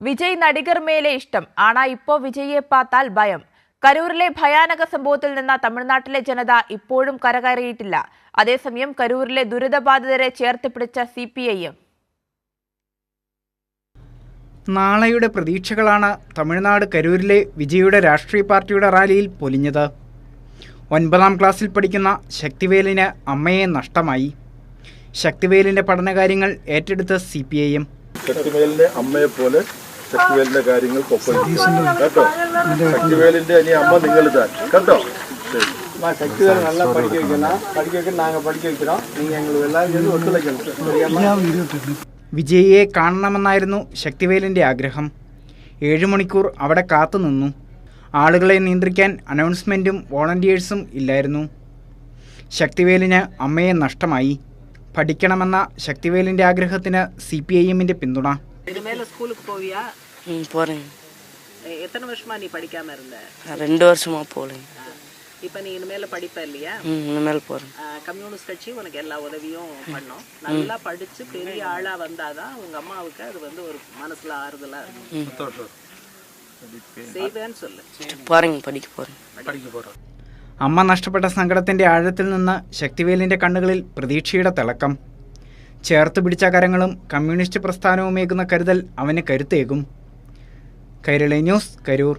വിജയ് നടികർ മേലെ ഇഷ്ടം ആണാ ഇപ്പോ വിജയെ പാത്താൽ ഭയം. കരൂരിലെ ഭയാനക സംഭവത്തിൽ നിന്ന് തമിഴ്നാട്ടിലെ ജനത ഇപ്പോഴും കരകയറിയിട്ടില്ല. അതേസമയം കരൂരിലെ ദുരിതബാധിതരെ ചേർത്ത് പിടിച്ച CPIM. നാളെയുടെ പ്രതീക്ഷകളാണ് തമിഴ്നാട് കരൂരിലെ വിജയുടെ രാഷ്ട്രീയ പാർട്ടിയുടെ റാലിയിൽ പൊലിഞ്ഞത്. 9ാം ക്ലാസ്സിൽ പഠിക്കുന്ന ശക്തിവേലിന് അമ്മയെ നഷ്ടമായി. ശക്തിവേലിന്റെ പഠനകാര്യങ്ങൾ ഏറ്റെടുത്ത CPIM. ശക്തിവേലിന്റെ അമ്മയെ പോലെ ശക്തിവേലിന്റെ കാര്യങ്ങൾ കേട്ടോ. ശക്തിവേലിന്റെ ഇനി അമ്മ നിങ്ങൾ കേട്ടോ. ശക്തിവേൽ നല്ല പഠിക്ക வைக்கணும் நாங்க படிக்க வைக்கிறோம். நீங்க எங்களுக்கு எல்லாரும் ഒത്തുലയ്ക്കണം. വിജയിയെ കാണണമെന്നായിരുന്നു ശക്തിവേലിന്റെ ആഗ്രഹം. 7 മണിക്കൂർ അവിടെ കാത്തുനിന്നു. ആളുകളെ നിയന്ത്രിക്കാൻ അനൗൺസ്മെന്റും വോളണ്ടിയേഴ്സും ഇല്ലായിരുന്നു. ശക്തിവേലിന് അമ്മയെ നഷ്ടമായി. പഠിക്കണമെന്ന ശക്തിവേലിന്റെ ആഗ്രഹത്തിന് CPIMന്റെ പിന്തുണ. எத்தனை வருஷமா நீ படிக்காம இருந்த? 2 வருஷமா போறேன். இப்போ நீ இனிமேல படிப்ப இல்லையா? இனிமேல் போறேன். கம்யூனிஸ்ட் கட்சி உனக்கு எல்லா உதவியும் பண்ணோம். நல்லா படிச்சு பெரிய ஆளா வந்தாதான் உங்க அம்மாவுக்கு அது வந்து ஒரு மனசுல ஆறுதலா இருக்கும். செய்வேன்னு சொல்லு. போறேன், படிக்க போறேன். അമ്മ നഷ്ടപ്പെട്ട സങ്കടത്തിന്റെ ആഴത്തിൽ നിന്ന് ശക്തിവേലിന്റെ കണ്ണുകളിൽ പ്രതീക്ഷയുടെ തിളക്കം. ചേർത്ത് പിടിച്ച കരങ്ങളും കമ്മ്യൂണിസ്റ്റ് പ്രസ്ഥാനവുമേകുന്ന കരുതൽ അവന് കരുത്തേകും. കൈരളി ന്യൂസ്, കരൂർ.